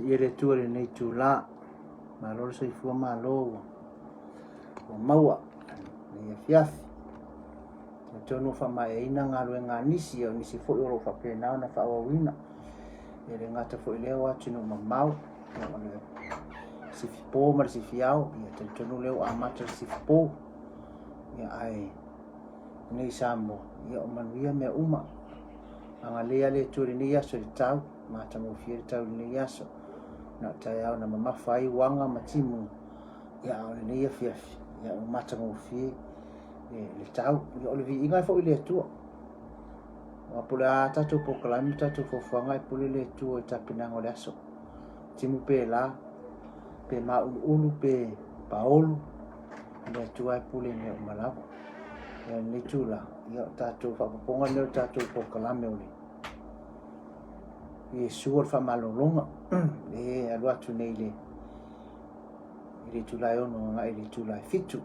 Ia le tua le nei tula malo le soifua malo ua maua ia fiafi na tonu faamaeina galuega nisi o nisi foʻi o loo faapena ona faauauina ia le gata foʻi lea o atu nuu mamau ia o le sifipō ma le sifiao ia talitonu lea ua amata le sifipō ia ae nei Samoa ia o manuia mea uma agalea le tua lenei aso le tau matamofia le tau lenei aso na tae au na mamafa ai uaga ma timu ia o lenei afiafi ia ua matamofie le tau ia o le viiga e foʻi le atua ua pule a tatou pokalami tatou fuafuaga e pule le atua i tapenaga o le aso timu pela pe mauluulu pe paolu le atua e pule mea uma lava ia lenei tula ia o tatou faapopoga lea o tatou pokalame o le Iesu o le faamalologa e alu atu nei le tulae ono agaʻi le tulae fitu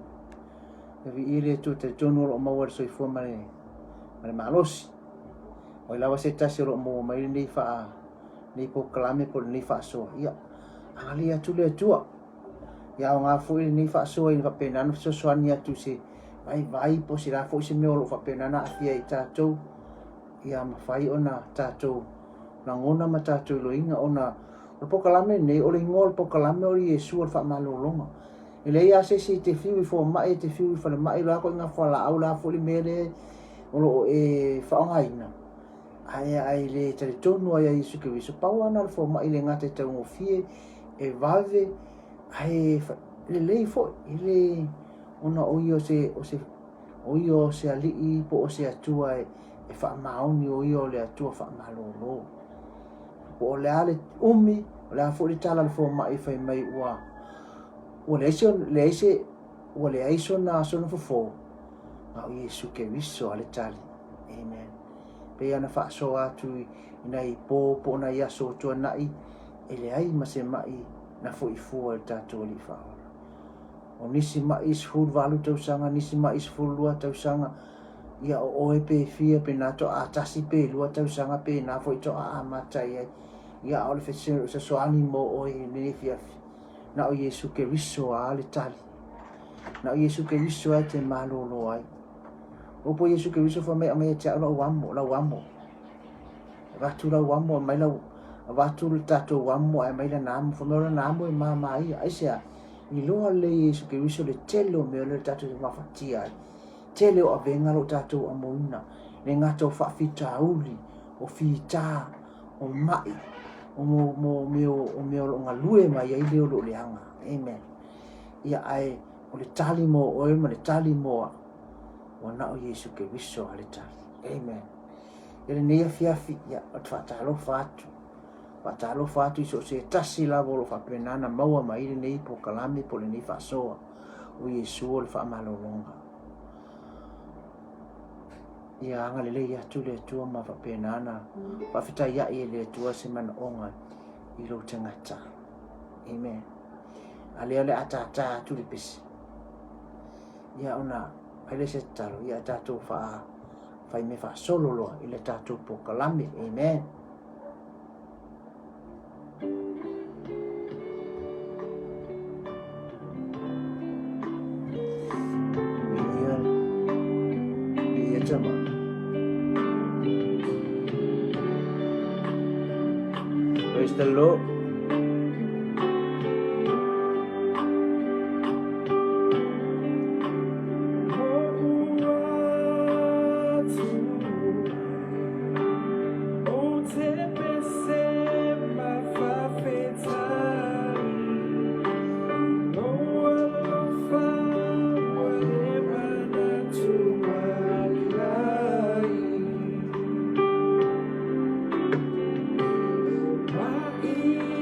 e viʻi le atua talitonu o loo maua le soifua ma le malosi o i lava se tasi o loo maua mai lenei nei pokalame po lenei faasoa ia agalea atu le atua ia aoga foʻi lenei faasoa i le faapenana fesoasoani atu se vai po se la foʻi se mea o loo faapenana aafia i tatou ia mafai ona tatou lagona ma tatou iloiga ona o le pokalame lenei o le igoa o le pokalame o le iesu o le faamalologa e leai a sesi i te fiu i foamaʻi e te fiu i falemaʻi la koʻi gafalaau la foʻi le mea le o loo e faaogāina ae ai le talitonu ai a iesu keriso pau ana le foamaʻi le gata e taugofie e vave ae lelei foʻi i le ona o ia o se alii po o se atua e faamaoni o ia o le atua faamalōlō po o le a le umi o le a foʻi le tala le foamaʻi fai mai ua le aiso na sona fofō a o iesu keriso a le tali amen pe ana faasoa atu ina ipō po ona i aso tuanaʻi e leai ma se maʻi na foʻifua i le tatou alii faaola o nisi maʻi 18 tausaga nisi maʻi 12 tausaga ia o oe pefia pena toʻa atasi pe 2 tausaga pena foʻi toʻa amatai ai ia o le fesoasoani mo oe lenei fiafi na o iesu keriso a le tali na o iesu keriso ai te malōlō ai o po iesu keriso faameʻamea te aʻo lau amo vatu lau amo mai lau vatu le tatou amo ae mai lana amo faamea o lana amo e māmā ia aisea i loa le iesu keriso le tele o mea le tatou mafatia ai tele o avega lo tatou amoina le gata o faafitauli o fitā o maʻi o mea o loo galue mai ai le o loo leaga amen ia ae o le tali mo oe ma le tali moa ua na o iesu keriso a le tali amen ia lenei afiafi ia o te faatalofa atu i so o se tasi lava o loo faapenana maua mai lenei pokalame po lenei faasoa o iesu o le faamalōloga ia agalelei atu le atua ma faapenana faafetaiaʻi e le atua se manaʻoga i lou tagata amen a lea le a tātā atu le pesi ia ona ai le se tatalo ia tatou fai me faasolo loa i le tatou pokalame amen ia tama praise the Lord. Why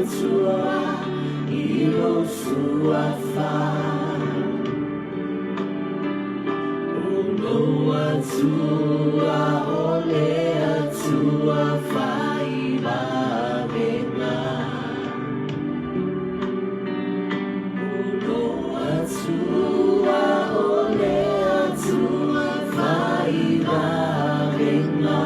tua ilo suafa uloa tua olea tua faiva venga uloa tua olea tua faiva venga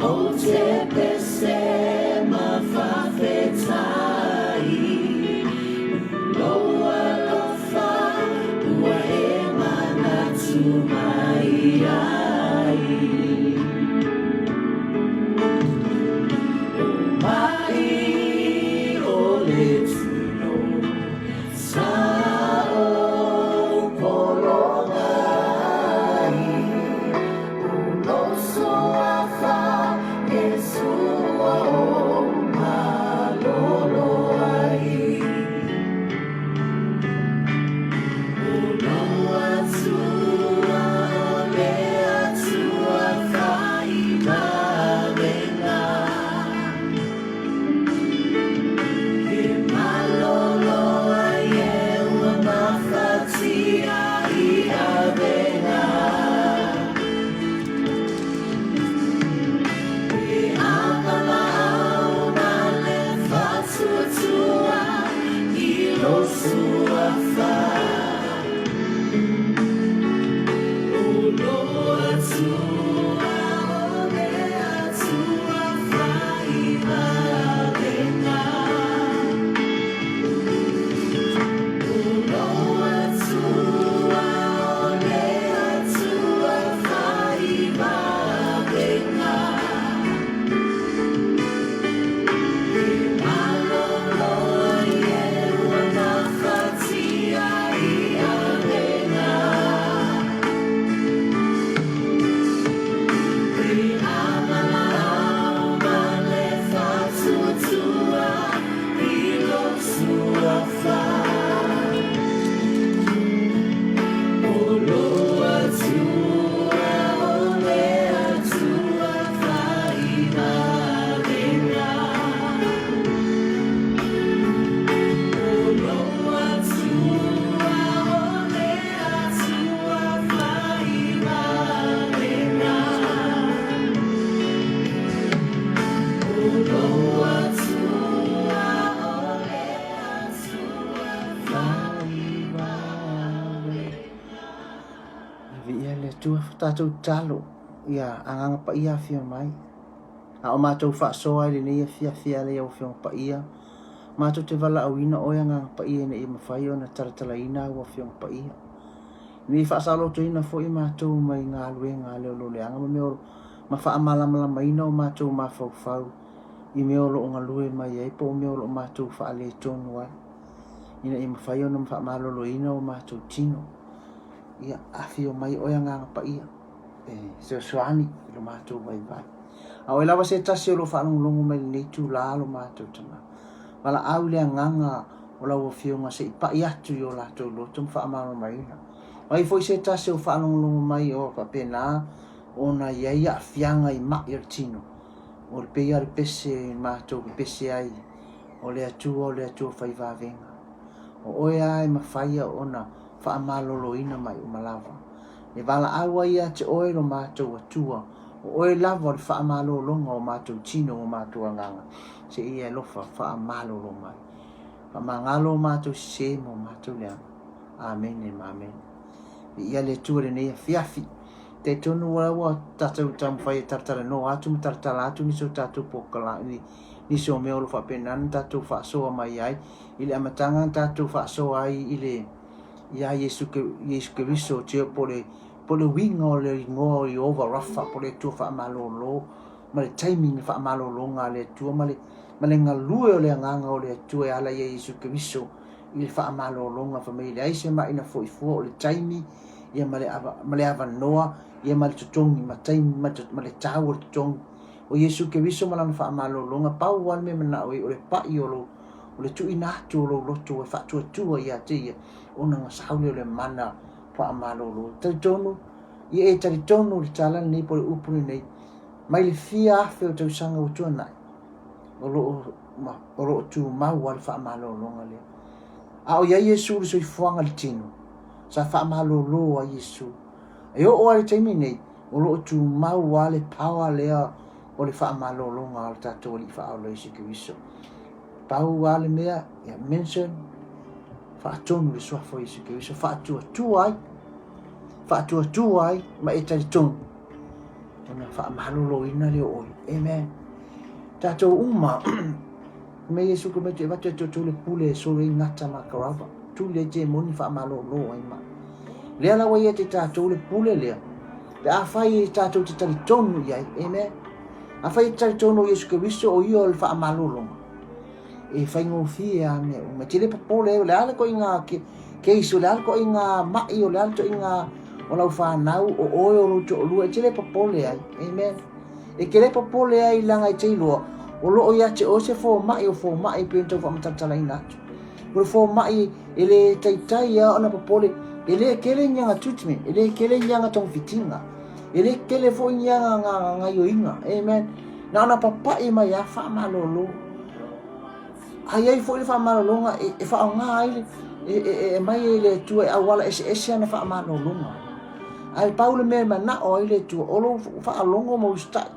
o te pese ma fa fetai loa lofa ua e mana tu mai ai o mai o le tino sa o polonga tua tātou talo ia anganga pa ia fia mai a o mātou whaasoa i nei fia le au fia pa ia mātou te wala au ina o anganga pa ia nei mawhai o na taratala ina ua fia pa ia ni whaasalo to ina fo i mātou mai ngā lue ngā leo lo le anga ma meo ma wha amalamala mai ina o mātou ma fau i meo lo ngā lue mai ei po meo lo mātou wha ale tonu ai ina i mawhai o na wha amalolo ina o mātou tino ia afio mai o nga pa ia se soani lo mato vai vai a o lava se tasi lo fa longo mai ni tu la lo mato tama wala au le nganga o la o fio nga se pa ia tu yo la to lo tum fa ma mai na ai foi se tasi o fa longo mai o pa pena ona ia ia fianga i ma ir tino o pe ia pese mato pese ai o le tu fai va venga o ia ma faia ona fa amalolo ina mai umalava e vala awa ia te oe lo mātou atua o oe lava le fa amalolo o mātou tino o mātou anganga se ia lofa fa amalolo mai fa mangalo mātou se mo mātou leanga amen e amen ia le tua le nei fiafi te tonu wa tātou tam fai tartara no atu tartara atu ni so tātou pokala ni so meo lo fa penan tātou fa soa mai ai ile amatanga tātou fa soa ai ile ia Yesu Kristo te pole winga o le ngo i over rafa pole tu fa malolo ma le timing fa malolo nga le tu ma le nga lue o le nganga o le tu e ala Yesu Kristo i fa malolo nga família ai se ma ina foi o le timing ia ma le ava noa ia ma le tutongi ma time ma le tau o le tutongi o Yesu Kristo ma la fa malolo nga pau wal me na o le pa i o le tu ina tu lo tu fa tu ia te ona nga saule le mana fa malolo te tonu Ia e tari tonu le talan nei po le upuni nei. Mai le fia afe o tau sanga o tua nai. O loo tu mau wale wha amalo longa lea. A o ia Yesu le soi fuanga le tino. Sa wha amalo lo a Yesu. E o oare taimi nei. O loo tu mau wale pawa lea o le wha amalo longa al tatou li wha au Yesu Kiriso. Pau wale mea, ia mention, wha atonu le suafo Yesu Kiriso. Wha atua tuai. Wha atua tuai, ma e tari tonu. Ona wha amalo lo ina leo oi. Amen. Tatou uma, me Yesu ko me te wate to le pule so le ngata makarawa. Tu le je moni wha amalo lo ai ma. Lea la wai e te tatou le pule lea. Pe a whai e tatou te tari tonu iai. Amen. A whai e tari tonu Yesu Kiriso o ia o le wha amalo longa. E whai ngō fie a mea. Me te le papole le ale ko inga ke iso, le ale ko inga mai o le ale to inga o lau whanau o oe o roto o lua. E te le papole ai. Amen. E ke le papole ai langa i te iloa. O loo ia te o se fo mai o fo mai pe tau wha matatala ina atu. O le fo mai e le taitai a ona papole. E le kele nyanga tutme. E le kele nyanga tong fitinga. E le kele fo nyanga ngai o inga. Amen. Na ona papai mai a wha malolo. Ai ai fo le wha malolonga e wha o ngā ai e mai e le tua e awala ese ana wha malolonga. Ai paule me mana o ai le tua. Olo wha alongo mo ustai.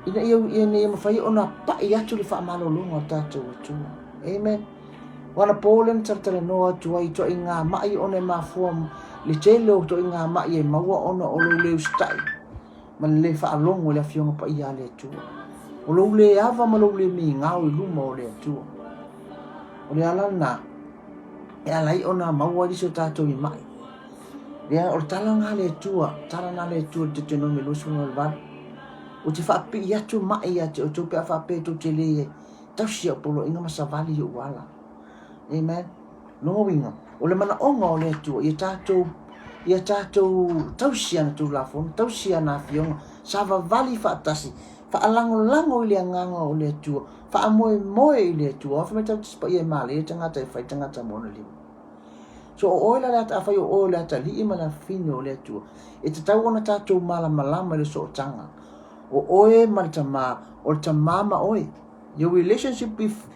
Ina ia ne mawhai ona pai atu le wha malolonga o tātou atua. Amen. Wana Poland tartala noa tua i to i ngā mai one mafua le telo to i ngā mai e maua ona o lo le ustai. Ma le wha alongo le afionga pa ia le atua. O lo le ava ma lo le mi ngau i luma o le atua. O le alana e alai ona maua liso tātou i mai. Lea o tala ngā le atua, tala ngā le atua te teno me lusu no le vali. O te whaapi i atu mai atu, o tō pia whaapi tō te lea, tausia o polo inga masavali i uala. Amen. No winga. O le mana onga o le atua, ia tātou tausia na tū lafon, tausia na fionga, sava vali whaatasi, whaalango i le anganga o le atua, whaamoe i le atua, o whamai tau tispa i e male, e tangata e whai tangata mona limu. So o oila le ata a whai o oila ata li ima na fino o le atua, e te tau ona tātou malama le so o tanga. O oe maltama or tamama oe. Your relationship with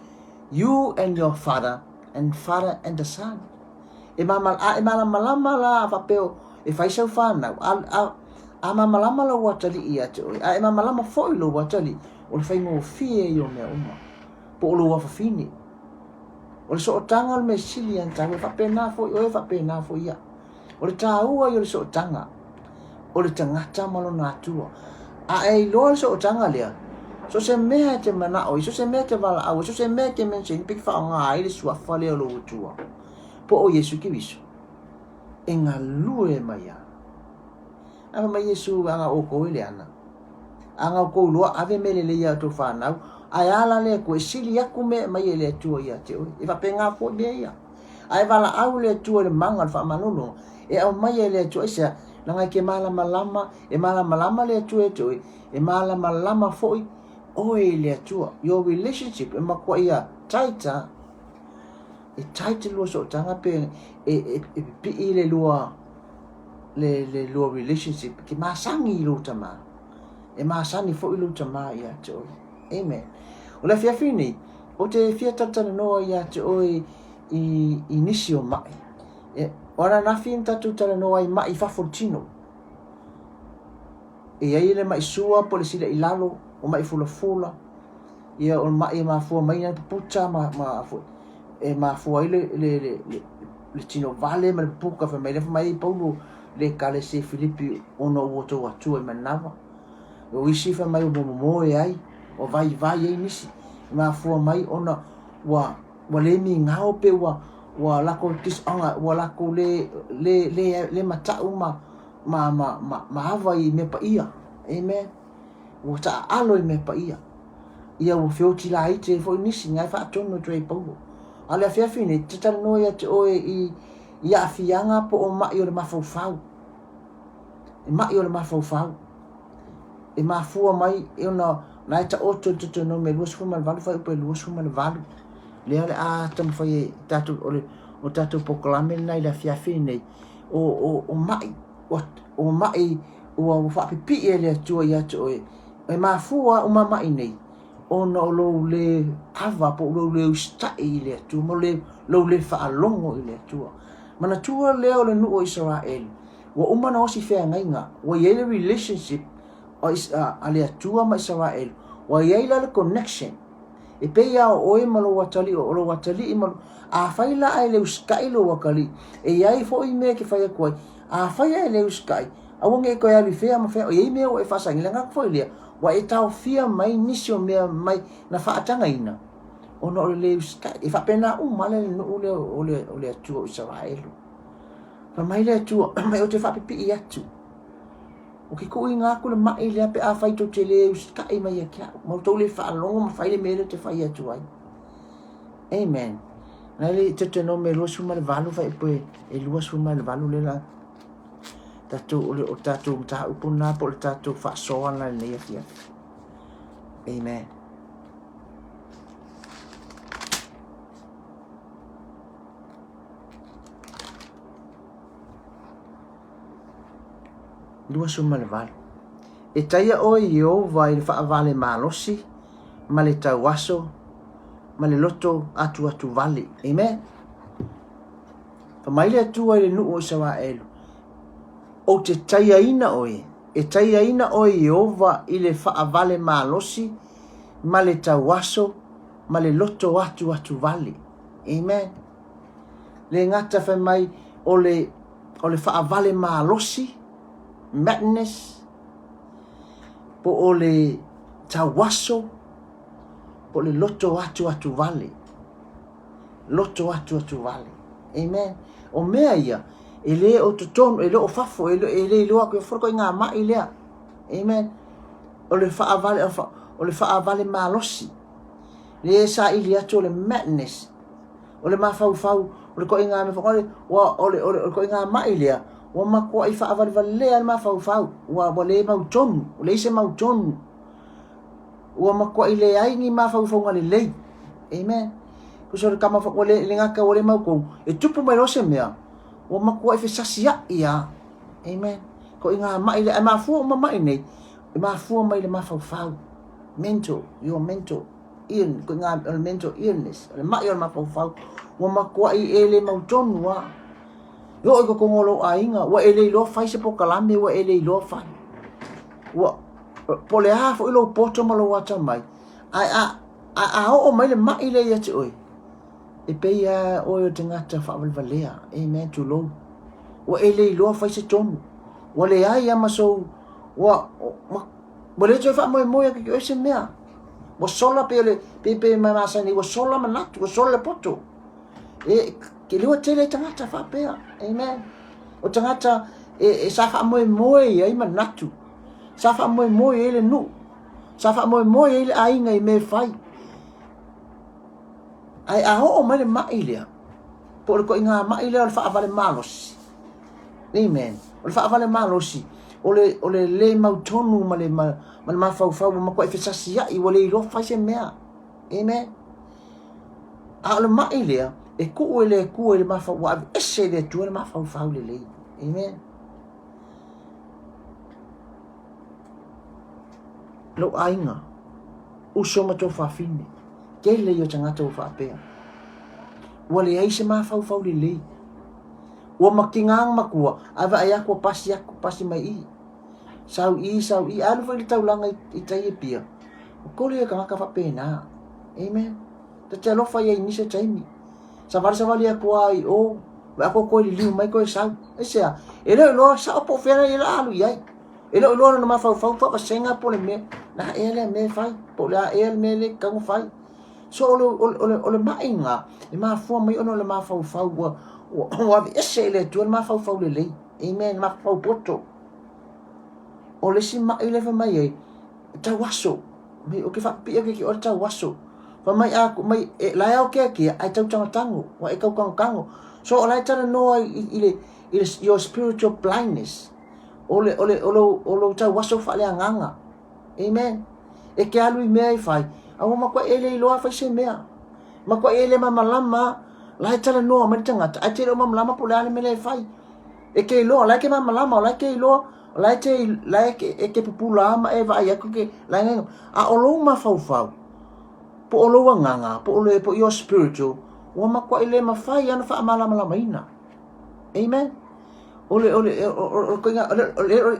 you and your father and the son. E malama la whapeo e whaisau whanau. A malama la watali i ate oe. A e malama foi lo watali o le whaingo fie i o mea uma. Po o lo wafafini. O le so o tanga o me sili an tahu. Whape na foi oe whape na foi ia. O le tāua i o le so o tanga. O le tangata malo na atua. A e loa so o tanga lea. So se mea te mana oi, so se mea te wala au, so se mea te mention, piki wha o ngā aile sua whale o lo utua. Po o Yesu Kiriso. E ngā lue mai a. Anga mai Yesu anga o koe le ana. Anga o koe loa ave mele le ia to whanau. Ai ala le koe sili aku me mai e le atua ia te oi. E whape ngā fo mea ia. Ai wala au le atua le manga le wha manolo. E au mai e le atua isa. Nanga ke malama lama, e malama lama le atua e toi, e malama lama foi, oe le atua. Your relationship, e makua ia taita, e taita lua so tanga pe, e pi le lua, le lua relationship, ke masangi i luta ma, e masangi foi luta ma ia toi. Amen. O le fiafini, o te fiatatana noa ia toi i nisi o mai. Ora na fin tatu tala no ai mai fafortino. E ai le mai sua po le sila ilalo o mai fula. Ia o mai ma fu mai na pucha ma fu. E ma fu ai le tino vale ma puka fa mai paulo le kale se Filipi ono woto atu e manava. O isi fa mai o mo e ai o vai ai nisi. Ma fu mai ona wa le mi ngao pe wa lako tis anga wa lako le matau ma hava I me pa ia. Amen. Wa ta alo I me pa ia. Ia o fioti la I te fo nisi ngai fa tono tre paulo. Ale afia fine te tala no ia te oe I afianga po o mai o le mafau. E mai o le mafau. E mafua mai e ona na ta oto te no me luas fu mal valu fa pe luas fu mal valu. Le a tam fai tatu o tatu poklame nai la fiafi nei o mai o mai o whaapipi e le atua i atu e mafua o mamai nei o na o lo le ava po lo le ustai i le atua mo le lo le whaalongo i le atua mana tua leo le nuo Israel wa umana osi whea ngainga wa yele relationship o a le atua ma Israel wa yele le connection e peia o e malo watali o lo watali i malo a faila ai le uskai lo wakali e iai fo i me ke whaia kuai a whaia e le uskai a wange ko ya li fea ma fea o i me o e whasangi le ngak fo ilia wa e tau fia mai nisio mea mai na whaatanga ina o no le uskai e whapena male no o le atua o Israel pa mai le atua mai o te whapipi i atu o ke kui ngā kule mai lea pe a whai to te le uskai mai a kia mau tau le whaalongo ma whai le mele te whai atu ai amen na le te no me lo suma le valu vai poe e lua suma le valu le la tatu o tatu ta upuna po tatu fa so ana le ia fia amen lua suma le valu e taia o io vai fa vale malosi ma le tauaso ma le loto atu vale amen pa mai le atua le nu o Israel o te taia ina oe e taia ina o Jehova i le whaavale malosi ma le tauaso ma le loto atu vale amen le ngata whai mai o le whaavale malosi madness po o le tauaso po le loto atu vale amen o mea ia e le o totono e le o fafo e le loa ko forko ngā mai lea amen o le whaavale malosi le sa ili atu le madness o le mafau o le ko ngā me whakare o le ko ngā mai lea wa makua i whaavale lea le mafau wa le mau tonu o le se mau tonu wa makua i le ai ni mafau ngale lei amen ko so kama o le ngaka o le mau ko e tupu mai lo se mea wa makua i fesasia ia amen ko inga mai le mafu o mai nei e mafu mai le mafau mental in ko inga mental illness le mai o mafau wa makua i ele mau tonu wa yo ko ngolo ainga wa ele lo fai se po kalame wa ele lo fai wa po le hafo ilo poto malo wata mai a o mai le mai le ya oi e pe ya o te ngata fa valea amen to lo wa ele lo fai se tonu wa le ai ya maso wa le te fa mo ya ke se mea wa sola pe mai masa ni wa sola manatu wa sola poto e ke lua tele tangata fa pe amen o tangata e sa fa mo ya i manatu sa fa mo ele nu sa fa mo ele ai ngai me fai ai a ho mai le mai le por ko inga mai le fa vale malos amen o fa vale malosi o le mau tonu ma le ma fa ma ko e fesasia i wale lo fa se mea amen a le mai le e ku le ma fa wa ese le tu le ma fa le amen lo ainga uso ma to fa fini ke le yo tanga to fa pe wale ai se ma fa le wa makingang makua ava aya ko pasi mai i sau i alu fa le taulanga i tai pia ko le ka fa pe na amen te lo fa ye ni se taimi sa vale ko ai o va ko li mai ko sa esa lo sa po fe na ila alu yai lo na ma fa senga po le me na ele me fai po la ele me le ka fai so o le mainga e ma fu mai ono le ma fa wa ese le tu ma fa le amen ma fa poto o le si mai le fa mai e ta waso me o ke fa pia ke o ta waso fa mai a mai la o ke ai tau tango wa e kau kango so o la tana no ile your spiritual blindness o lo ta waso fa le nganga amen e ke alu me fai a ma ko ele lo fa se mea ma ko ele ma malama la tala no ma tanga a te lo ma malama po le me le fai E ke lo la ke malama la ke lo la ke pupula ma e vai aku ke la ngai a o lo ma fau po o lo nganga po o lo po your spiritual wa ma kwa ile ma fai ana fa malama ina. Amen. Ole ko nga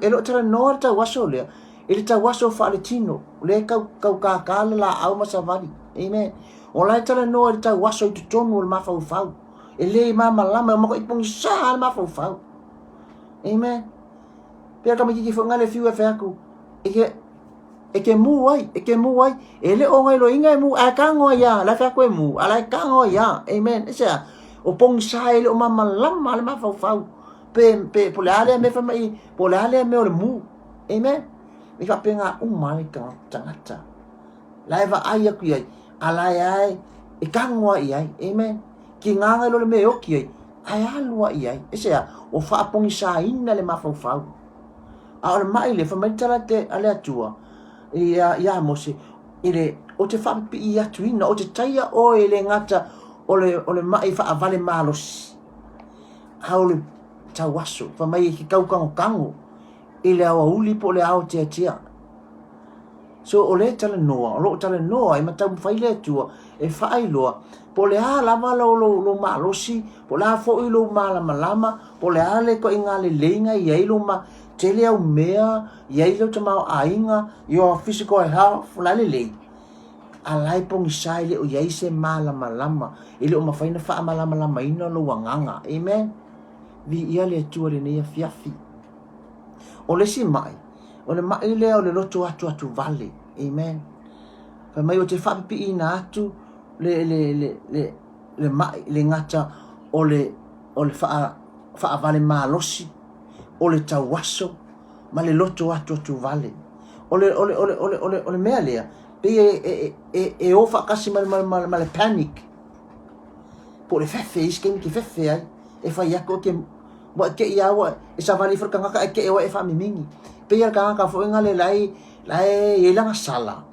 ele tara no ta waso le ele ta waso fa le tino le kau ka la au ma savali. Amen. Ola tara no ele ta waso tu tonu ma fau ele ma malama ma ko ipong sa ma fau. Amen. Pia kama kiki fo ngale fiu fa aku eke mu ai ele o ngai lo inga mu a ka ngo ya la fa ko mu ala ka ngo ya. Amen. Isa o pong sa ele o ma malama ma fau. Pe polale me fa mai polale me o mu. Amen. Mi fa penga umai ka tangata. Laiva ai aku ai ala ai e ka ngo ai. Amen. Ki nganga lo me o ki ai alu ai. Isa o fa pong sa ina le ma fau. A o mai le fa mai tala te ale atua. Ia mo se ile o te fa pi ia tuina o te taia o ele ngata o le mai fa avale malos. Haule tawaso fa mai ki kau kango ile awa uli po le ao tia so o le tala noa o lo tala noa e matau faile tua e fai loa po le a lava lo malosi po la fo i lo malama po le ale ko inga le leinga i lo ma tele au mea i lo tama ainga your physical health la le alai pong sai le o yai se malama ile o mafaina fa malama ina lo wanganga. Amen. Vi ia le tua le nei fiafi o le si mai o le mai le o le loto atu vale. Amen. Fa mai o te fa pi ina atu le mai le ngata o le fa vale malosi o le tawaso ma le loto atu vale o le mea lea pe e o fa kasi ma le panic po le fefe isken ki fefe ai e fa yako ke wa ke ia wa e sa vali for kanga ka ke e wa e fa mimingi pe ia kanga ka fo ngale lai e langa sala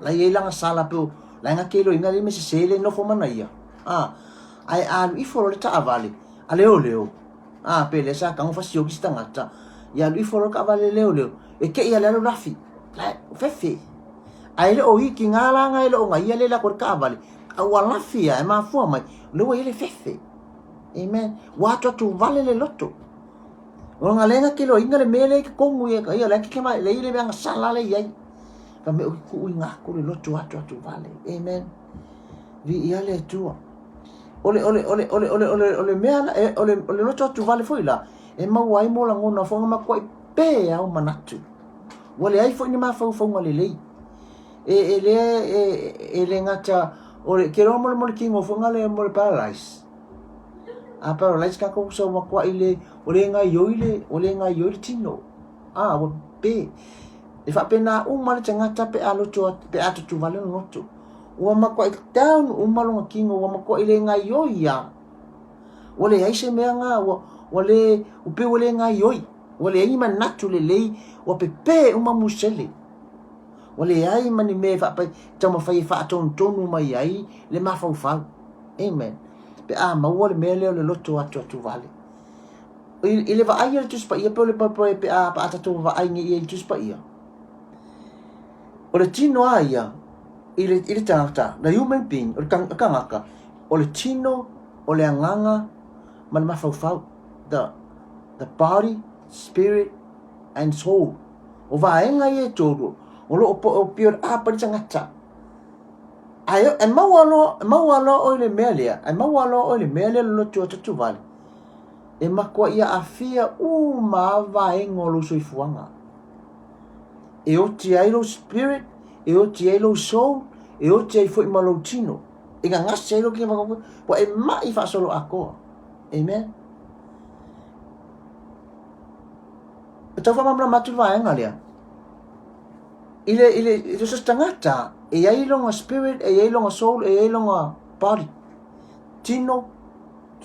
pe la nga ke lo ngale me se sele no fo mana ia ai i for le ta vali ale o pe le sa kanga fa sio ki stangata ia i for ka vali leo e ke ia le rafi la fefe ai le o i ki ngala ngai lo ngai le la ko ka vali awala fia e ma fo mai lo ile fefe. Amen. Watu tu vale le loto. O ngalenga kilo inga le mele ke kongu ye ka ia le ke mai le ile bang sala le yai. Pa me ku inga ku le loto watu vale. Amen. Vi ia le tua. Ole mea ole loto tu vale foi la. E ma wai mo la ngona fo ma ko pe au manatu. Wale ai fo ni ma fo ngale le. Le ngata ole ke ro mo kingo fo ngale mo paradise. Apa lai ska ko so ma kwa ile ole nga yoile tino wo pe e fa pena uma le tanga tape alo to pe atu tu vale no to o ma kwa down uma lo kingo o ma kwa ile nga yoia ole ai se me nga ole u pe ole nga yoi ole ai man natu le o pe uma musele ole ai mani me fa pa tama fa tonu mai ai le ma fa. Amen. Pe ma wole mele le loto atu vale ile va ai tu spa ia pe pe pa ata tu va ai ngi tu spa ia o le tino aia ile tata na human being o kangaka o le tino o le anganga man ma fau the body spirit and soul o va ai ngai todo o lo o pure apa tangata ayo e mawalo o le melia e mawalo o le melia lo tu vale e makua ia afia ma vai ngolo soifuanga e o ti ai lo spirit e o ti ai lo soul e o ti ai foi malo tino e nga ngase lo ki ma po e mai fa solo ako. Amen. Tau fa mamla matu vai ngalia ile so stangata e ai lo spirit e ai lo soul e ai lo body tino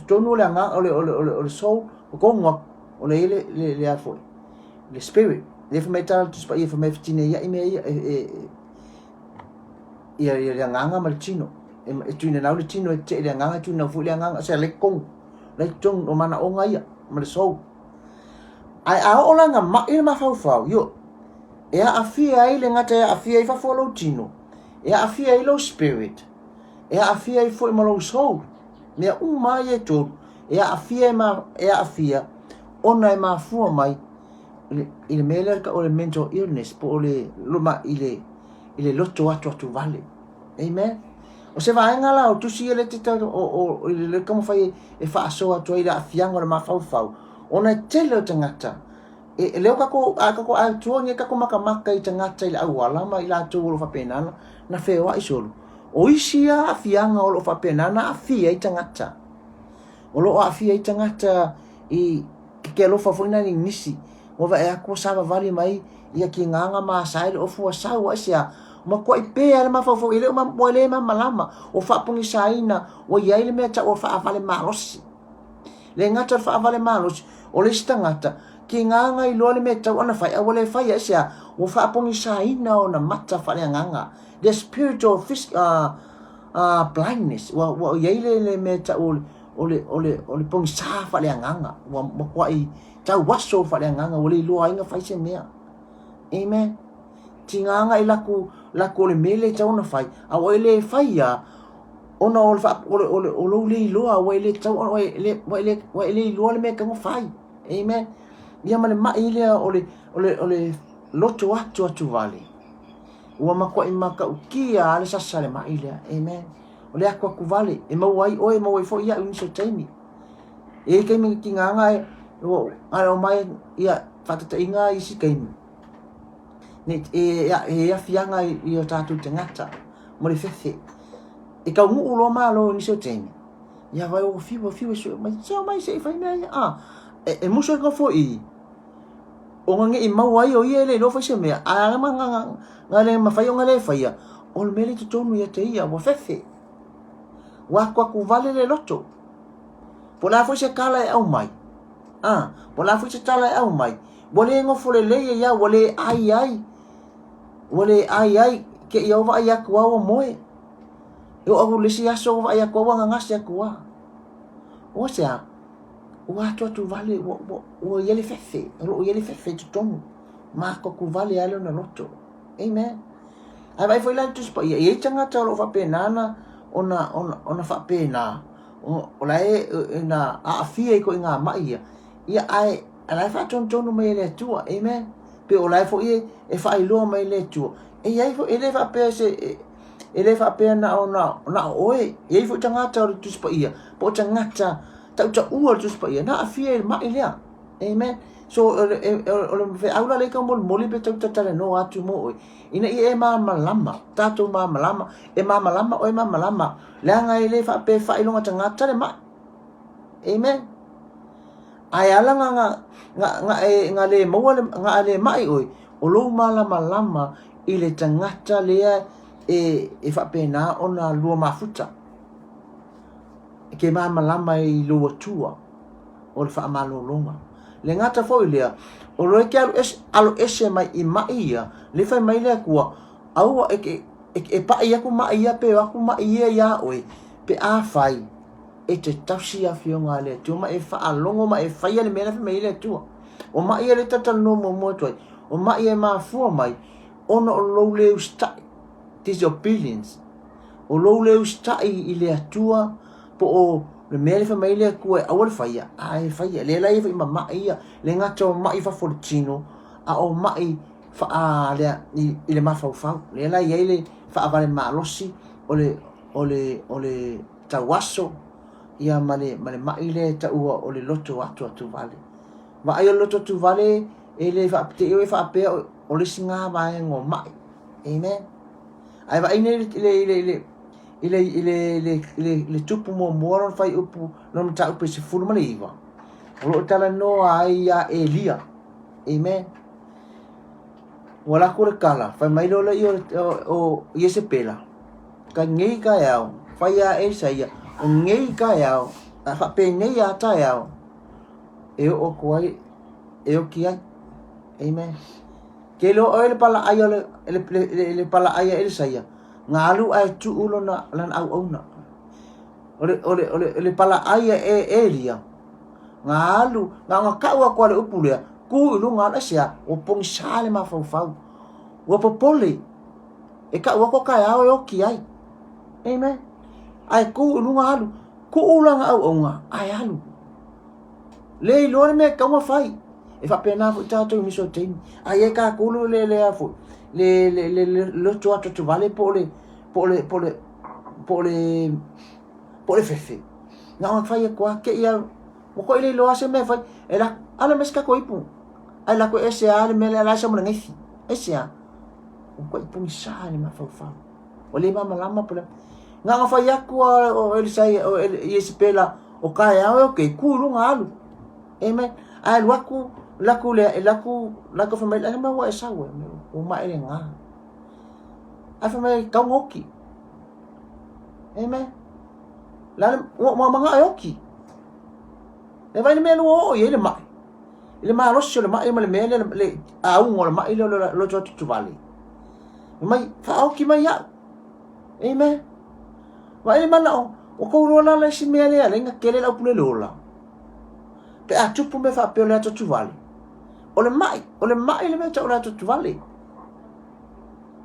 tonu le nga ole soul o konga ole le afo le spirit le fa metal tu spa ia fa me tine ia ia nga mal tino e tine na le tino e te le nga tu na fu le nga se le kong le tong o mana o nga ia mal soul ai ao ola nga mai ma fau yo e a afia ai le ngata e afia i fa follow tino e a afia i lo spirit e a afia i fo i malo soul me mai e to e a afia e a afia ona e ma fu mai ile mele ka o le mental illness po le luma ile loto atu vale amen o se vai ngala o tusi ele te o le como fai e fa so atu ile afianga le ma fau ona tele o tangata e leo kako a tuonge kako maka i tangata ile au alama ila tu lo fa penana na fe wa isolo o isia afianga o lo fa penana afia i tangata o lo afia i tangata i ke lo fa foina ni nisi o va e ako sava vale mai ia ki nganga ma sai o fu sa wa sia ma ko i pe ala ma fa fo ile ma mo le ma malama o fa pungi saina o ia ile me ta o fa vale malos le ngata fa vale malos o le stangata ki nganga i lo le me ta ona fa o le fa ia sia o fa pungi saina o na mata fa le nganga the spiritual blindness wa ia ile le me ta o le pungi sa fa le nganga wa ko i tau waso fa le nganga o le lo ainga fa se mea amen tinganga i laku le mele tau na fai a o le fai ya ona o le lo a o le tau o le lo le me ka mo fai amen ia male mai ile o le loto atu vale ua mako i maka ukia ale sasale mai ile amen o le aku vale e mau ai o e mau fo ia un so taimi e ke mi tinganga o ara mai ia fatata inga isi kaimi ne e afianga i o tatu tangata mo le fefe e ka ngu ulo malo ni so temi ia vai o fiwa so mai se fai mai e muso ko fo i o nge i mau ai o ie le no fa se me a nga le ma fai o nga le fai o le mele to tonu ia te ia o fefe wa kwa ku vale le loto po la fo se kala e au mai po la fo se tala e au mai wole ngo fo le ia wole ai ke ia wa ia kwa o moe yo au le sia so wa ia kwa nga ngasi kwa o sia wa tu vale o yele fefe tu tomu ma ko ku vale ale na loto amen ai vai foi la tu spa ia tanga ta lo fa penana ona fa pena o la na a fie ko nga mai ia ai ala fa tonu mai le tua amen pe o la fo e fa ilo mai le tua e ia fo ele fa pe se ele fa pe na oe ia fo tanga ta tu spa ia po tanga ta ua tu spa ia na fie mai le amen so o fe aula le ka moli pe ta no atu mo ina e malama tato malama e malama o malama la nga ele fa pe fa ilo tanga ta le ma amen ai ala nga le mo nga le mai oi o lo malama i le tangata lea e fa pena ona lua mafuta ke malama i lua tua o le fa malolonga le ngata fo lea o lo ke alo ese mai i mai ia le fa mai le kua au e pa ia ku mai ia pe aku mai ia oi pe a fai e te tausi a fionga le tu ma e fa alongo ma e fa ia le mena fa mai le tu o ma ia le tata no mo toi o ma ia ma fu mai ono o lo le usta disobedience o lo le usta i le atua po o le mele fa mai le ku e awal fa ia ai fa ia le la ia fa ma ia le ngato ma i fa fortino a o ma i fa a le i le ma fa le la ia le fa vale ma losi o le tawaso ia male mai le ta ua o le loto atu vale va ai loto tu vale e le fa te e fa pe o le singa va ngo mai amen ai va ine le tupu mo fai upu no ta upu se fulu male iva o lo tala no ai a Elia amen wala ko le kala fa mai lo o Yesepela ka ngi ka ya fa ya Esaia o ngei ka yao a fa pe ngei ata yao e o kuai e o kia amen ke lo oil pala ayo le pala aya el saya ngalu ai tu ulo na lan au ona ole pala aya e Elia ngalu nga ka wa kwa le upule ku lunga na sia o pong sale ma fau o popole e ka o ko ka ao o ki ai amen ai ku lunga alu ku ulanga au onga ai alu le lo me ka mo fai e fa pena fu tato mi so tem ai e ka ku le afu le lo to vale pole fefe nga fai ko ke ia mo ko ile lo ase me fai era ala meska ko ipu ai la ko ese ale me la sa mo ngefi ese a ko ipu sa ni ma fa o le mama lama pula nga fai aku o ele sai o ese pela o kai a o ke kulu ngalu amen ai waku laku fa me la ma wa esa we o ma ele nga ai fa me ka ngoki amen la mo manga yoki e vai me lo ele ma lo sio le ma le a un o ma ile lo tu vale mai fa o ki mai ya amen wa ele mana o ko ro la si me le nga kele la pule lo la pe a tu me fa pe le tu vale o le mai le me tu vale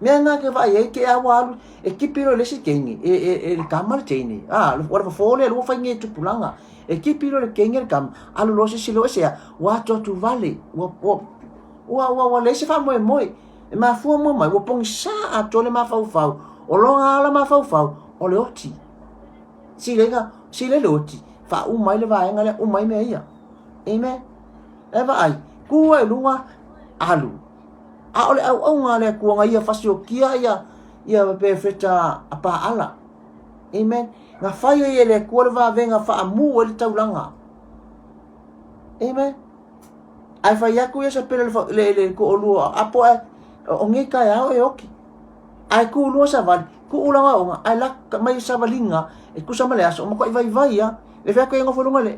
me nga ke vai e ke awalu e ki piro le si kengi e kamar tini lo fa fole lo fa nge tu pulanga e ki piro le kengi kam alu lo si lo sia wa tu vale wa le si fa mo e ma fu mo mai wo pong sa a to le ma fa o lo ala ma fa o le oti si le oti fa mai le va nga le mai me ia amen e vai ku e lunga alu a ole au nga le ku nga ia fasio kia ia pe feta apa ala amen nga fai ye le ku le va venga fa amu le taulanga amen ai fa ya ku ya se pele le ku lu apo o nge ka ya e oki ai ku lu sa van ku ulanga o nga ai la mai sa valinga e ku sa male aso mo ko vai ya e fa ko nga folunga le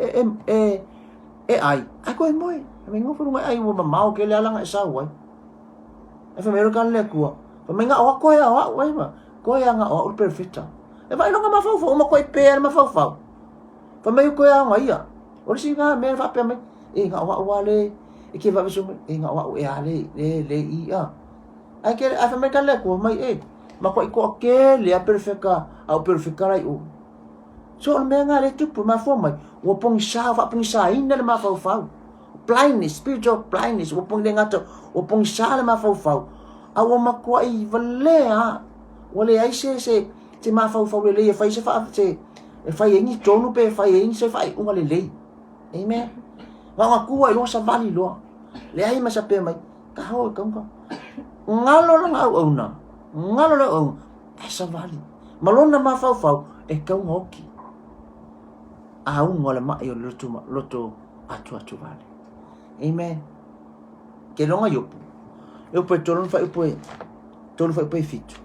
ai ko e moi me nga folunga ai wo mau ke le ala nga sa wa e fa mero kan le ku fa me nga o ko ya wa ma ko ya nga o perfecta e vai no nga ma fa mo ko e pe ma fa fa me ko ya nga ia o si nga me fa pe me e nga wa le e ke va viso e nga wa e ale le ia ai ke a fa me kan le ku mai ma ko ke le a perfecta au perfecta rai o so me nga le tu ma fo mai wo pong sa ina le ma fa blindness, spiritual blindness, wo pong le ngato wo pong sa le ma fa a wo ma ko ai vale a wo le ai se ma fa le fa se fa se e fa yengi tonu pe fa yengi se fa un le amen wa ku ai lo sa vali lo le ai ma sa pe mai ka ho ka ngalo la ngalo le o sa vali malona ma fa e ka ngoki a un le ma yo loto atu vale amen ke longa yo pe tolon fa pe fitu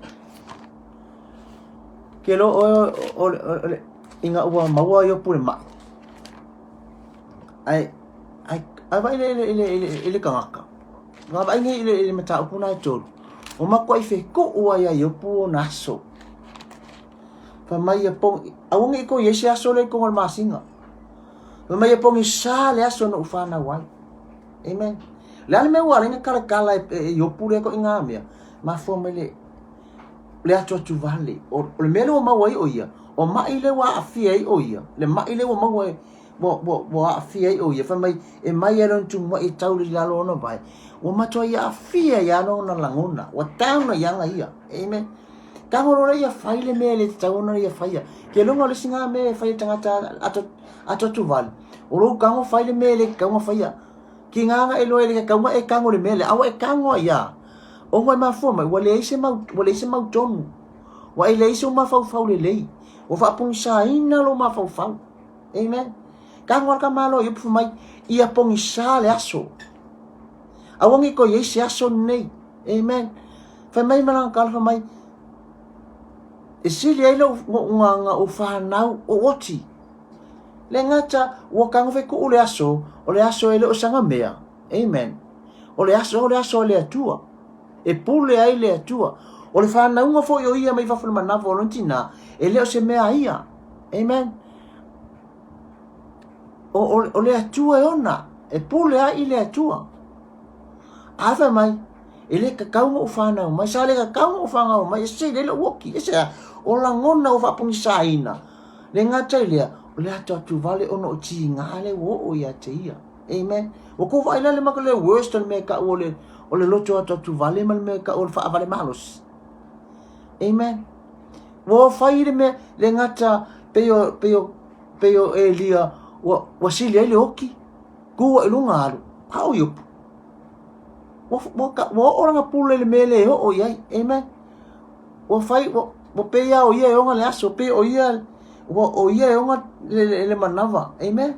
ke lo o inga wa mawa yo pure ma ai vai le kangaka nga vai ngi le mata puna tol o ma ko ife ko wa ya yo pu naso fa mai ya pong awong ko yesi aso le ko ma singa fa mai ya pong isa le aso no fa na wai amen la me wa le kala yo pu le ko inga me ma fo me le ato tu vale o le melo ma wai o ia o ma ile wa afia o ia le ma ile wa ma wai bo afia o ia fa mai e mai era tu mo e tau le lo no vai o ma to ia afia ya no na langona o tau na ia ia amen ka horo ia fai le mele tau no ia fai ke lo ngole singa me fai tangata ato tu vale o lo ka mo fai le mele ka mo fai ki nga e lo ele ka mo e ka ngole mele a e ka ngo ia o ngoi ma fo mai wale ise mau tonu wa ile ise ma fau le o fa pung sa ina lo ma fau amen ka ngor ka malo yu fu mai ia pung sa le aso awangi ko yesi aso nei amen fa mai mana ka fa mai e sili ai lo nga o fa na o oti le ngata wo ka ngfe ku le aso o le aso ele o sanga mea amen o le aso le atua e pule ai le atua o le fa na unga fo yo ia mai fa fo mana voluntina ele o se mea ia amen o le atua e ona e pule ai le atua Ava mai, ele ka kau mo ufana mai sale ka kau mo ufanga mai se le woki ese o la ngona o fa pung saina. Le ngata ile o le atu atu vale ono ti ngale wo o ya te ia. Amen. O ko vai le makale worst me ka o le loto atu vale mal me ka o fa vale malos. Amen. Wo fai le ngata peo elia wa sili ele oki. Ku e lunga alu. Pau yo. Wo orang apule le mele o ia. Amen. Wo fai wo pe ya o ia o ngale aso pe o ia o ia o nga le manava. Amen.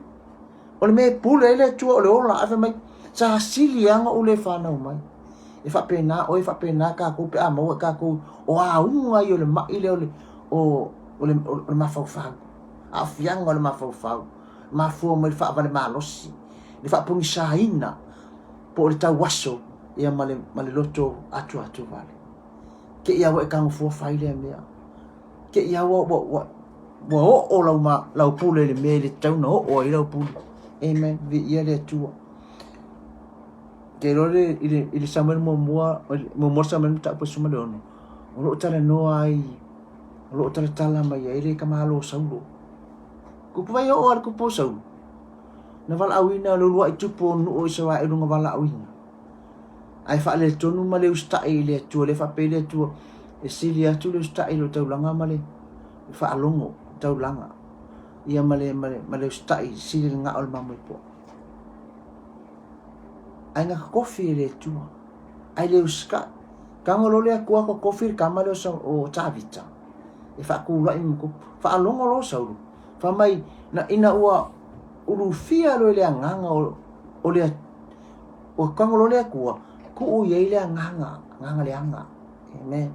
O le me pule ele tua o le ola ave mai sa sili anga o le fana mai. E fa pena ka ko pe ama ka ko o a unga yo le mai le o le mafau. A fianga o le mafau. Mafu mai fa vale malosi. Le fa pungi saina po le tau waso ia male loto atu vale. Ke ia wa kang fu fai le mea. Ke ia wa o lau pule le me le tau no o i lau pule. Amen. Vi ia le tua. Ke role ile Samuel mo Samuel ta po suma le ono. O lo tala no ai. O lo tala mai ile ka malo saulo. Ku vai o ar ku po saulo. Na vala awina lo lua itu po no o se wa e lunga vala awina. Ai fa le tonu ma le usta ile tu le fa pe le tu e silia tu le usta ile tau langa ma le fa alongo tau langa. Ia ma le usta i silia nga ol ma mo po. Ai nga kofi le tu. Ai le uska kangolo le ko kofi ka ma le o tavita. E fa ku la im ko fa alongo lo saulu. Fa mai na ina ua ulu fia lo le nganga o le o kangolo le ko ku u ye le nganga le anga. Amen.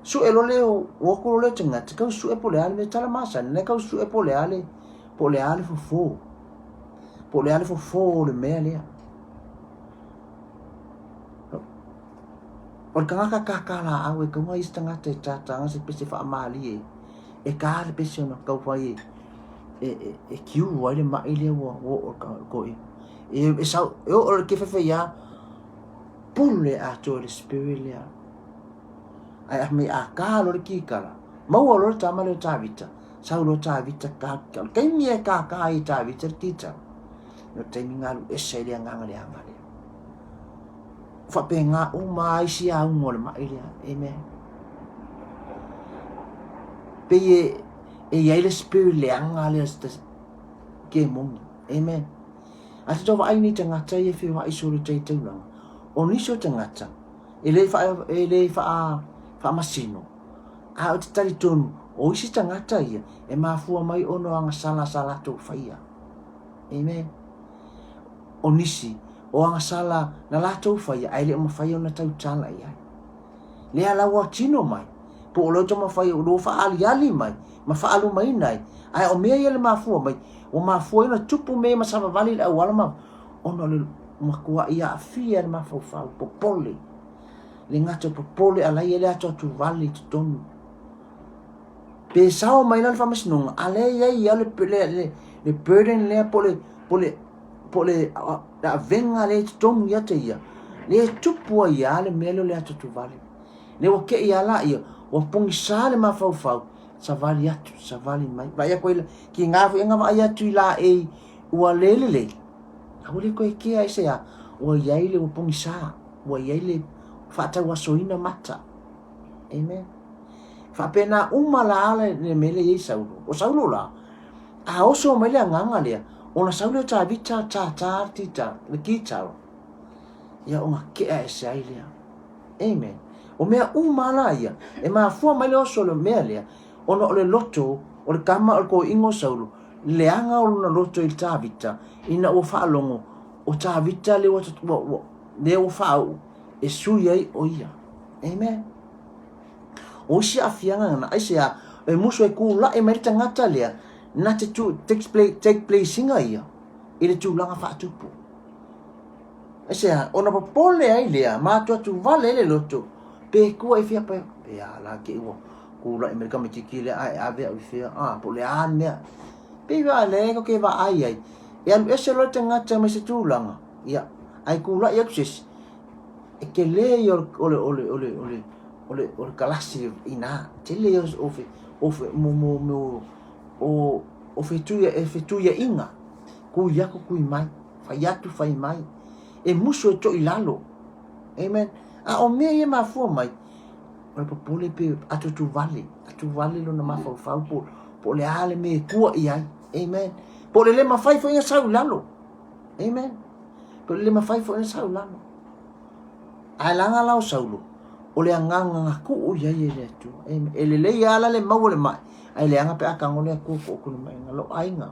Su elo le o ko le tinga ka su e po le ale tala masa ne ka su e po le ale fo po le ale fo le me le. O kanga ka la awe ko ngai stanga te tanga se pese fa mali e ka le pese no ka fai e kiu wale ma ile wo ko e sa o ke fe ya pulle a to le spirit le ai me a ka lo ki kala ma wo lo ta ma le ta vita sa lo ta vita ka mi ka i ta vita tita no te minga e se le nganga le anga le fa penga o mai si a un mo ma ile amen pe e ia le spirit le anga le ke mong amen ati to ai ni tanga tai e fi wa iso le tai tau lang o ni so tanga ta e le fa masino a o te tali tonu o isi tanga tai e ma fu mai ono anga sala to faia amen o nisi o anga sala na la to faia ai le mo faia na tau tala ia le ala wa tino mai po lo to ma faia lo fa ali mai ma fa alu mai nai ai o me ia le ma fu mai o ma fu ina tupu me ma sa vali la wala ma ono le ma kuā ia afia ma fa popole le ngato popole ala ia le ato tu vali tu tonu pe sao mai na fa masnung ale ia le burden le pole da venga le tu tonu ia te ia le tupu ia le melo le ato tu vali le o ke ia la ia o pongi sale ma fa sa vali mai vai a koila ki ngafu nga vai atu la e ua lele Ahole ko ke ai se a o yai le pong sa o yai le fa ta wa soina mata amen fa pena umala le mele ye saulo o saulo la a o so mele nganga le ona saulo ta vita ta tita le kitao ya o ke ai se ai le amen o mea umala ia e ma fu mai le so le mele ona o le loto o le kama o ko ingo saulo le anga o na loto il ta vita ina o fa longo o ta vita le o le o fa e su ye o ia amen o si afianga na ai se a e muso e ku la e mai tangata le na te tu take place singa ia ile tu langa fa tu pu ai se a ona popole ai le ma tu vale le loto pe ku e fia pe ya la ke wo ku la e mai ka me tikile ai ave o fia po le ane pe va le ko ke va ai e alu ese lo tangata me se tūlanga ia ai kula ia kusis e ke le ole kalasi ina tele ofe mo o fetuia inga ku yako ku mai fayatu fai mai e muso to ilalo amen a o me ye mafu mai o popole pe atu vale lo na mafu fa po le ale me ku ia amen po le mafai fo ia sau lalo amen po le mafai fo ia sau lalo alanga lao saulo o le anganga ku o ia le tu ele le ala le mau le mai ai le anga pe akango le ku ko mai ngalo ainga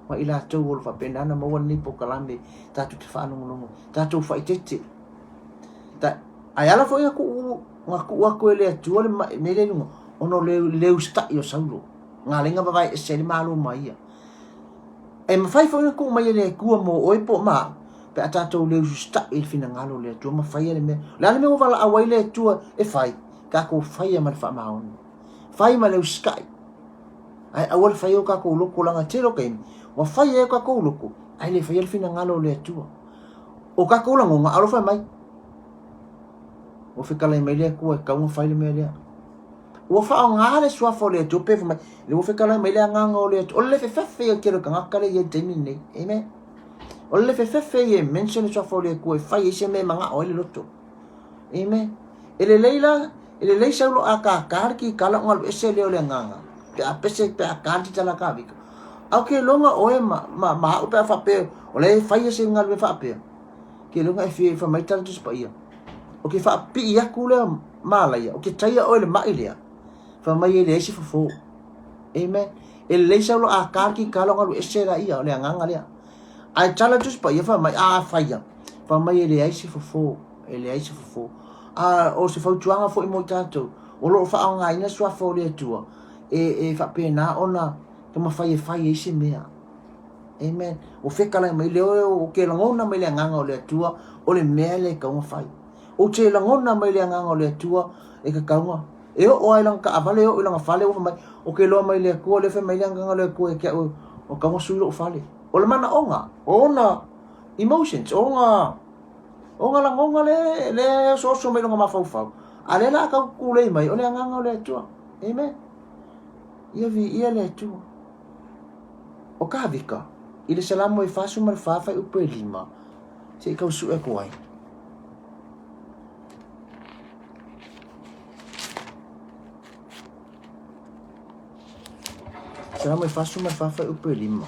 wa ila tu wol fa penana mo ni po kalambe tatu te fa no tatu fa itete ta ai ala fo ia ku ngaku ele tu le me le no ono le usta yo saulo ngalenga ba vai se le malu mai e mafai fo ia ku mai le ku mo oi po ma pe atato le usta il fina ngalo le tu ma fai le me la me vala awai le tu e fai ka ko fai ma fa maun fai ma le uskai ai awal fai o ka ko loko langa tero kai wa fai e ka ko loko ai le fai il fina ngalo le tu o ka ko langa nga alo fai mai o fika le me le ku e ka mo fai le me le o fa nga le swa fo le tu pe mai le o fika le me le nga nga le o le fe fe ke ro ka nga ka le ye temine amen o le fe ye mention swa fo le ku e fai se me manga o le loto amen ele leisa lo aka karki kala ngal ese le ole nganga pe apese pe akanti tala ka vika okay longa oe ma o pe fa pe o le fai se ngal be fa pe ke longa e fa mai tal tu spa ia okay fa pi ia ku le mala ia okay taia o le mai le fa mai le ese fo amen ele leisa lo aka karki kala ngal ese la ia ole nganga le ai tala tu spa ia fa mai a fa ia fa mai le ese fo ele ese fo o se fau tuanga fo i mo tatou o lo fa anga ina swa fo le tua e fa pena ona te ma fai se mea amen o fe kala mai le o ke langona mai le nganga o le tua o le mea le ka o fai o te langona mai le nganga o le tua e ka kaunga e o ai lang ka avale o lang fale o mai o ke lo mai le ko le fe mai le nganga le ko e ke o ka mo sulo fale o le mana onga ona emotions onga la ngonga le so me lo ma fau ale la ka ku le mai o le nganga le tu amen ia le tu o ka vika ile salamo e fasu mal fa u pe lima se ka su e ko ai salamo e fasu mal fa u pe lima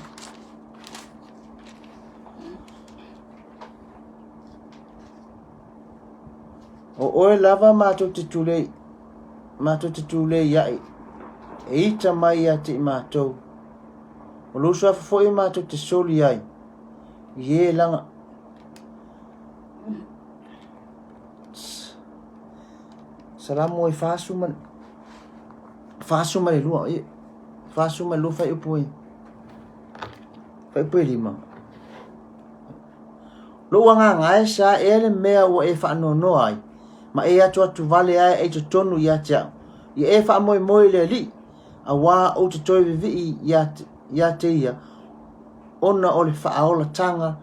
o lava ma to te tule ya e ita mai ya te ma to o lo so fo e ma to te soli ai ye langa salamo e fasu man lu e fasu man lu fa e poi lima lo wanga ngai sa ele mea o e fa no ai ma e atu vale ai e tonu ya cha ye e fa moi le li a wa o te toi vi ya te ia ona o le fa aola tanga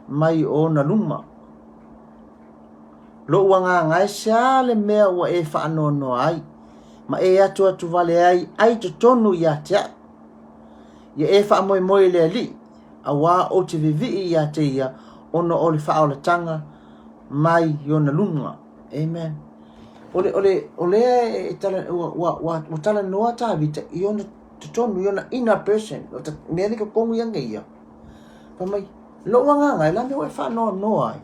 mai ona luma lo wanga ngai sa le mea o e fa no ai ma e atu vale ai te tonu ya cha ye e fa moi le li a wa o te vi ya te ia ona o le fa aola tanga mai ona luma amen ole tala wa tala noa ta vita iona tonu iona inner person o ta meni ko kongu yang ia pa mai lo wanga ngai la me we fa no ai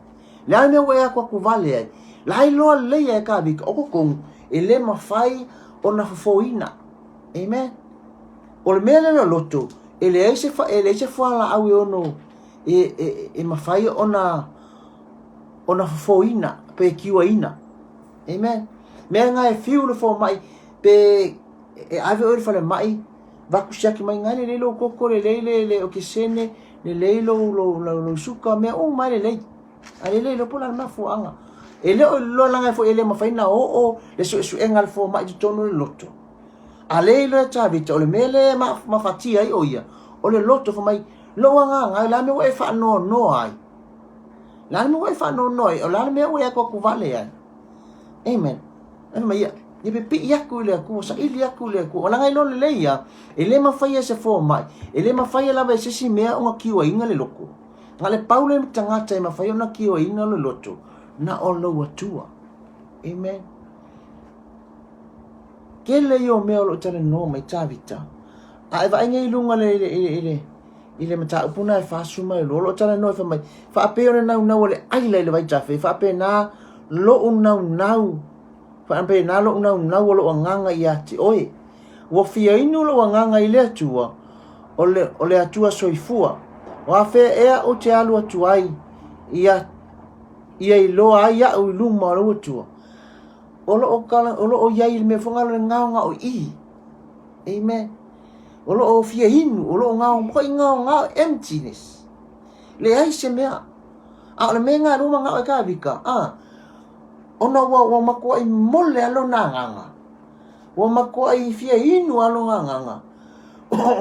la me we ko ku vale ai la lo le ia ka vi ko kong ele ma fai ona foina amen o le mele no loto ele se fa la au ono e ma fai ona foina pe kiwaina amen me nga e fiu le fo mai pe e ave o le mai va ku shaki mai ngale le lo koko le o ke sene le lo suka me o mai le ale le pola na fo anga ele o lo langa fo ele ma faina o le su engal fo mai di tonu le loto ale le tavi to le mele ma fati ai o ia o le loto fo mai lo anga nga la me o e fa no ai La mo e fa no noi, o la me o ya ko vale ya. Amen. Ama ya. Ye be pi ya ku le ku sa ili ya ku le ku. Ola ngai lo le ya. Ele ma fa se fo mai. Ele ma fa la be se si mea o ki wa inga le loko. Ngale Paulo me tanga tai ma fa na ki wa inga le loto. Na o lo wa tua. Amen. Kele yo me o lo tale no mai tavita. A va ngai lunga ile mata upuna e fa suma e lo tale no fa mai. Fa pe o na ole ai le vai tafe. Fa pe na lo na fa ampe na lo lo nganga ia ti oi wo fia inu lo nganga ile atua ole atua soifua wa fe ea o te alu atuai ia i lo ai au luma lo atua o o ia me fonga lo nganga o i amen o fia inu o nganga ko nganga emptiness le ai se mea a le menga ruma nganga ka vika ona wa mako ai mole alo na nganga. Wa mako ai fia inu alo nganga.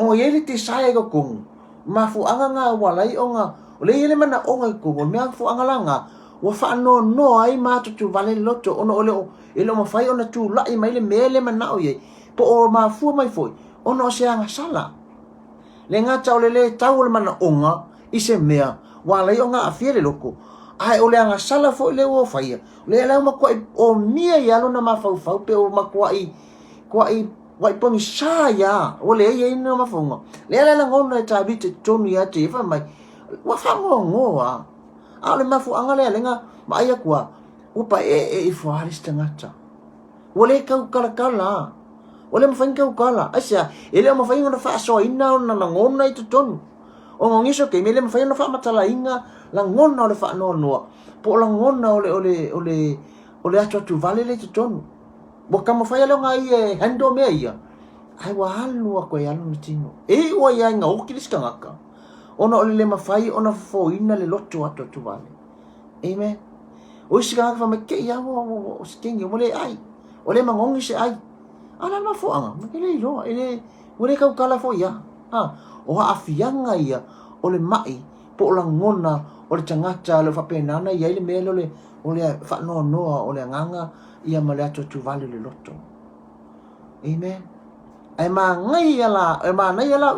O yele te sae ko kung. Ma fu anga nga walai onga. O le yele mana onga ko me fu anga langa. Wa fa no ai ma tu vale loto ona ole ele ma fai ona tu lai mai le mele mana o ye. Po o ma fu mai foi. Ona o se anga sala. Le nga tau le tau le mana onga ise mea. Walai onga afia le loko. Ai ole anga sala fo le o faia le la ma ko o mia ya lo na ma fau pe o ma ko ai wai pong sa ya o le ye no ma fonga le la ngona ta bi te tonu ya te fa mai wa fa ngo a le ma fu anga le nga ma ia kwa o pa e fo haris tangata o le ka kala o le ma fa ka kala asia ele ma fa ngona fa so ina na ngona i te tonu o ngiso ke mele ma fa na fa matala inga la ngona le fa no po la ngona ole ato tu vale le tonu bo kama fa le ngai e hando me ia ai wa halu ko ya lu tino e o ya nga o kilis kangaka ona ole le mafai ona fo ina le loto ato tu vale amen o sika fa me ke ya o skingi mo le ai ole mangongi se ai ala ma fo anga me le lo ele ole ka kala fo ya o afianga ia ole mai po la ngona ole tangata le fa penana ia le melo le ole fa no ole nganga ia male ato tu vale le loto amen ai ma ngai ala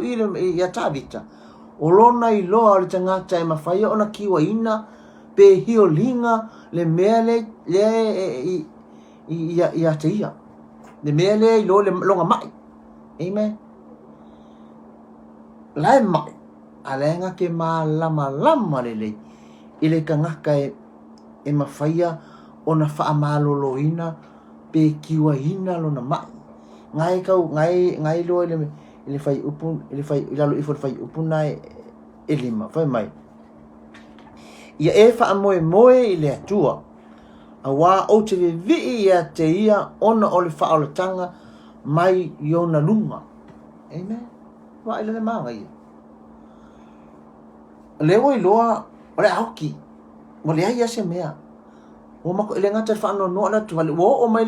ile ia tabita o lona i loa le tangata e mawhaia ona kiwa ina pe hio linga le mele ia te ia le mele i lo le longa mai amen lai mai alenga ke ma lama lele ile kangaka e mawhaia ona wha amalolo ina pe kiwa ina lona mai ngai lo ile fai upun ile fai ilalo ifo fai upuna e lima fai mai ia e fa moe ile atua awa o te vi ia te ia ona ole fa ole tanga mai yona lunga amen wa ile manga ia lewo iloa ole auki mo le ia se mea o mako ile ngata fa no na tu o mai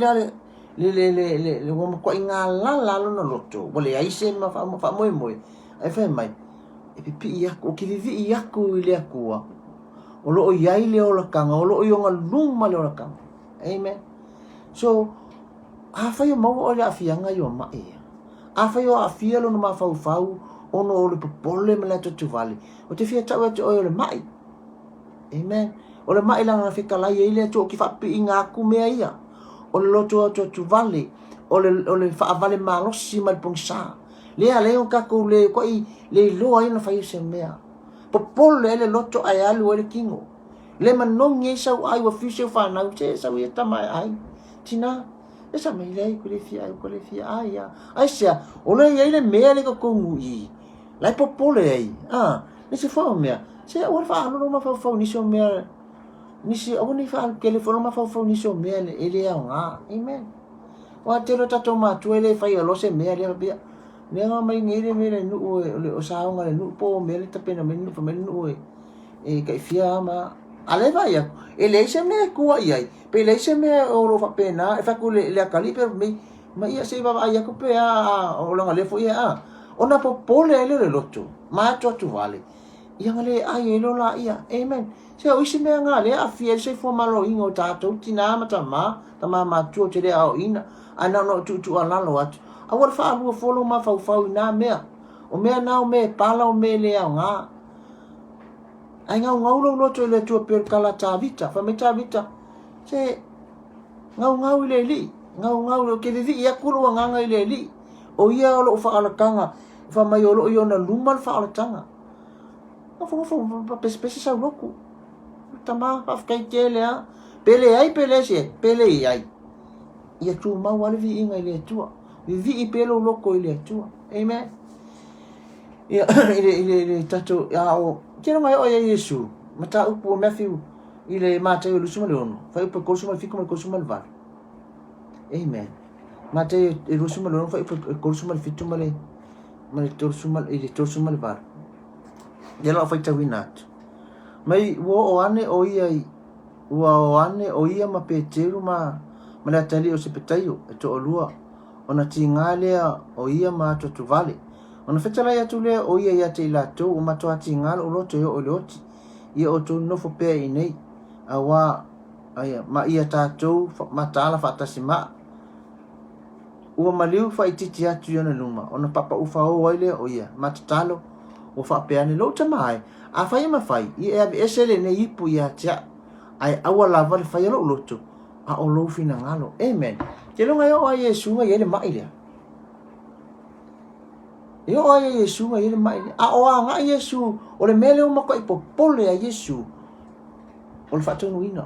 le wo ko inga la no loto bole ai se ma fa mo ai fa mai e pipi ia ko ki vivi ia ko ile ko o lo ia ile o la kanga o lo yo nga luma le o la kanga amen so a fa yo mo o ya fianga yo ma e a fa yo a fia lo no ma fa o no o le popole me la tu vale o te fia tawa te o le mai amen o le mai la na fika la ile to ki fa pi inga ku me ia o le loto tu vale o le fa vale malosi mal pongsa le ale o ka ko le ko i le lo ai na fa se mea popole le loto ai alu le kingo le manongi sa ai wa fi se fa na te sa wi ta mai ai tina esa mai le ko le fia ai ya ai sia o le ia le mea le ko ngui lai popole ai le se fa mea se o fa no ma fa ni so mea ni si o ni fa ke le fo ma fa ni so mea ele ya nga amen wa te lo tato ma tu ele fa lo se mea le bia le nga mai ngire me le nu o sa nga le nu po me le tapena me nu fa me nu e ka fia ma ale va ya ele se me ku ai pe le se me o lo fa pena e fa ku le akali per me ma ia se va ai ku pe o la le fo ia ona po pole ele le loto ma to tu vale ia ngale ai lo la ia amen se o isi mea ngale a fie se fo malo ingo tātou tina mata ma tu te le au ina ana no tu ala lo atu a wal fa lu fo lo ma fa ina mea o mea na o me pala o me le nga ai ngau lo to le tu per kala ta vita fa me ta vita se ngau le li ngau lo ke vi ia kuru nga le li o ia lo fa ala kanga fa mai o lo yo na lumal fa ala tanga pese sa loku tama afkai tele a pele ai ia tu ma wale vi inga ile tua vi I pelo loko ile tua amen ia ile tato ya o kero mai o Yesu mata upu Matthew ile mata yo lusuma leono fa upu kosuma fiku mal kosuma va amen mata yo lusuma leono fa upu kosuma fitu male torsuma ile torsuma va Yelo fa tawinat mai wo ane o ia ma peteru ma la tali o se petayo to olua ona tingale o ia ma to vale ona fetala ya tule o ia ya te la to ma to tingale o loto yo o loti ia o to no fo pe nei awa aya ma ia ta to ma tala fa tasima o maliu fa ititi atu yo na luma ona papa ufa o ile o ia ma talo o fa peane lo tamai a fai ma fai I e esele ne ipu ya tia ai awala val fai lo loto a o lo fina ngalo amen ke lo ngai o Yesu ngai ele mai le yo o Yesu ngai ele mai a o nga Yesu o le mele o mako ipopole a Yesu o le fatu nuina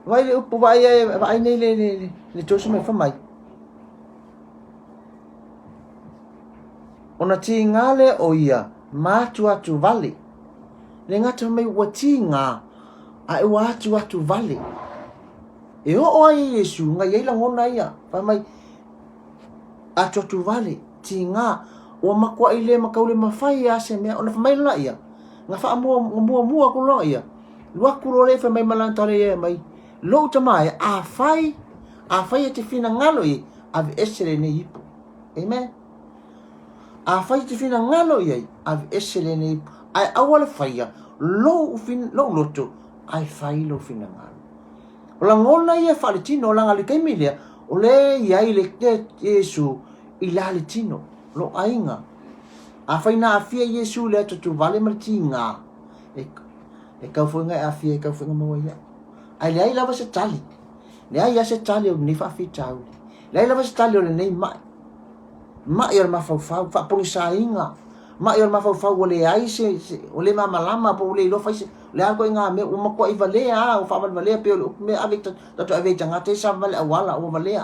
vai le upu vai nei le tosu me fa mai ona tingale o ia matu atu vale le ngata mai watinga ai watu vale e o Yesu nga yela ngona ia pa mai atu vale tinga o makwa ile makaule mafai ya se me ona fa mai la ia nga fa mua ko lo ia lua ku le fa mai malantare ia mai lo tamai a fai te fina ngalo I ave esere ne ipo amen a fai te fina ngalo ia ave esere ne ai awala faia lo loto ai fai lo fina ngalo ola ngona ia falitino ola ngali kaimilia ole ia ile te Yesu ilali tino lo ainga a fai na afia Yesu le tu vale martinga e kau foi ngai afia e kau foi mo ia ai le ai lava se tali le ai se tali o ni fa fitau le ai lava se tali o le nei ma ia ma fa polisa inga ma ia ma fa le ai se o le mama lama po le lo fa se le algo inga me o ma ko I vale o fa vale pe me avec to ave tanga te sa vale wala o vale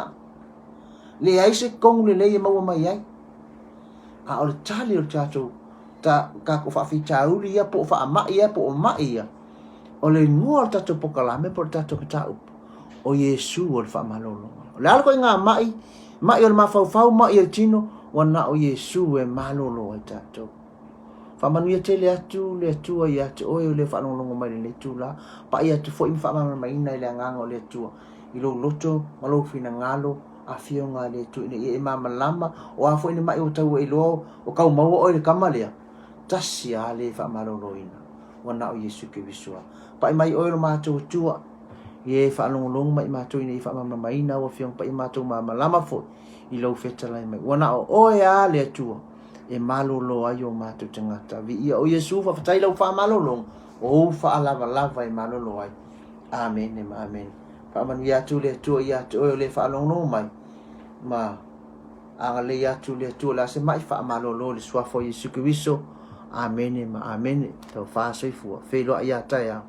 le ai se kong le ma o mai ai a o tali o tato ta ka ko fa fitau ia po fa ma ia po ma ia o le ngua tato pokalame por tato ka o Yesu o fa malolo le algo inga mai ma ia ma fa ma ia tino wana o Yesu e malolo ai tato fa manu ia tele atu le tua ia te o le fa longo mai le tula pa ia te fo fa mai na le nganga o le tua I lo loto malo fina ngalo a fio nga le tu ni e mama lama o a fo ni mai o tau e lo o kau mau o le kamalea tasia le fa malolo ina wana o Yesu ke visua pa mai o lo ma tu tua ye fa longo mai ma tu ni fa mama mai na o fio pa ma tu mama lama fo I lo feta lai mai wana o ya le tua e malolo ai o matu tangata vi ia o Yesu fa fatai lau fa malolo o fa lava e malolo ai amen amen pa man ia tu le tu ia tu le fa longo mai ma anga le ia tu le tu la se mai fa malolo le swa fo Yesu Kristo amen amen to fa so fu fe lo ia ta ya